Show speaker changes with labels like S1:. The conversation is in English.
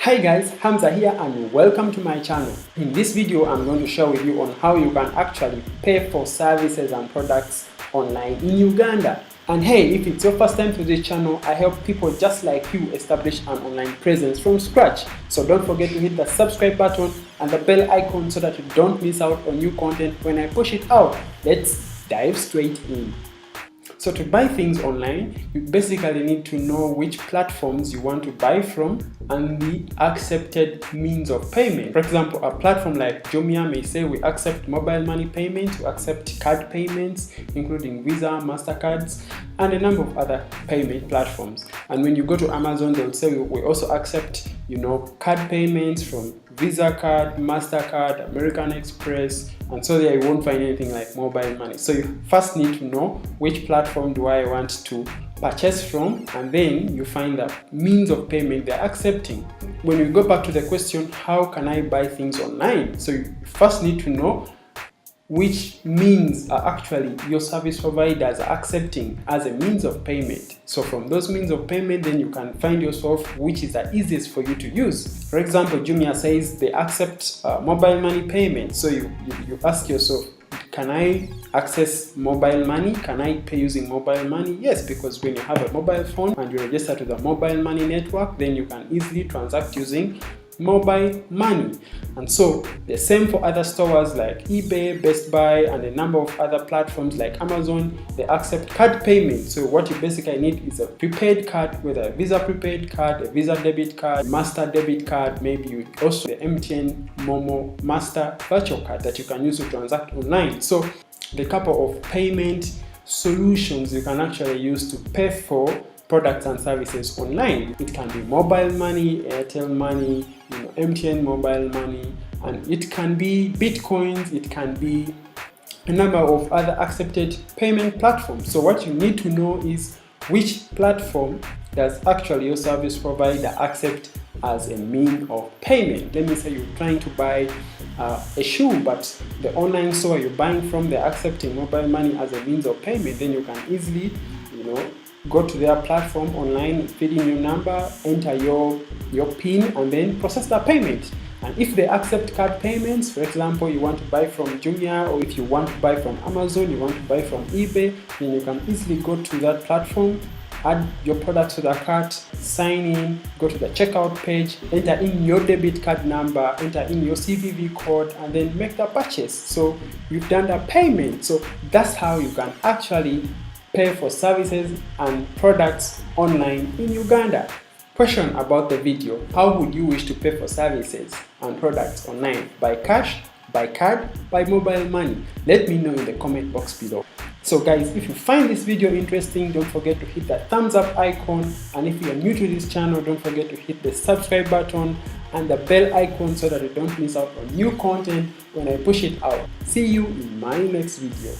S1: Hi guys, Hamza here and welcome to my channel. In this video, I'm going to share with you on how you can actually pay for services and products online in Uganda. And hey, if it's your first time to this channel, I help people just like you establish an online presence from scratch. So don't forget to hit the subscribe button and the bell icon so that you don't miss out on new content when I push it out. Let's dive straight in. So to buy things online, you basically need to know which platforms you want to buy from and the accepted means of payment. For example, a platform like Jumia may say we accept mobile money payments, we accept card payments, including Visa, MasterCards, and a number of other payment platforms. And when you go to Amazon, they will say we also accept, card payments from Visa card, MasterCard, American Express, and so there you won't find anything like mobile money. So you first need to know which platform do I want to purchase from, and then you find the means of payment they're accepting. When we go back to the question, how can I buy things online? So you first need to know which means are actually your service providers are accepting as a means of payment. So from those means of payment, then you can find yourself which is the easiest for you to use. For example, Jumia says they accept mobile money payment. So you ask yourself, can I access mobile money? Can I pay using mobile money? Yes, because when you have a mobile phone and you register to the mobile money network, then you can easily transact using mobile money. And so the same for other stores like eBay, Best Buy, and a number of other platforms like Amazon. They accept card payment. So what you basically need is a prepaid card, whether a Visa prepaid card, a Visa debit card, Master debit card, maybe you also the MTN Momo Master virtual card that you can use to transact online. So the couple of payment solutions you can actually use to pay for products and services online. It can be mobile money, Airtel money, MTN mobile money, and it can be Bitcoins, it can be a number of other accepted payment platforms. So what you need to know is which platform does actually your service provider accept as a means of payment. Let me say you're trying to buy a shoe, but the online store you're buying from, they're accepting mobile money as a means of payment. Then you can easily, go to their platform online, fill in your number, enter your PIN, and then process the payment. And if they accept card payments, for example, you want to buy from Jumia, or if you want to buy from Amazon, you want to buy from eBay, then you can easily go to that platform, add your product to the cart, sign in, go to the checkout page, enter in your debit card number, enter in your CVV code, and then make the purchase. So you've done the payment. So that's how you can actually pay for services and products online in Uganda. Question about the video: how would you wish to pay for services and products online? By cash, by card, by mobile money? Let me know in the comment box below. So guys, if you find this video interesting, don't forget to hit that thumbs up icon, and if you are new to this channel, don't forget to hit the subscribe button and the bell icon so that you don't miss out on new content when I push it out. See you in my next video.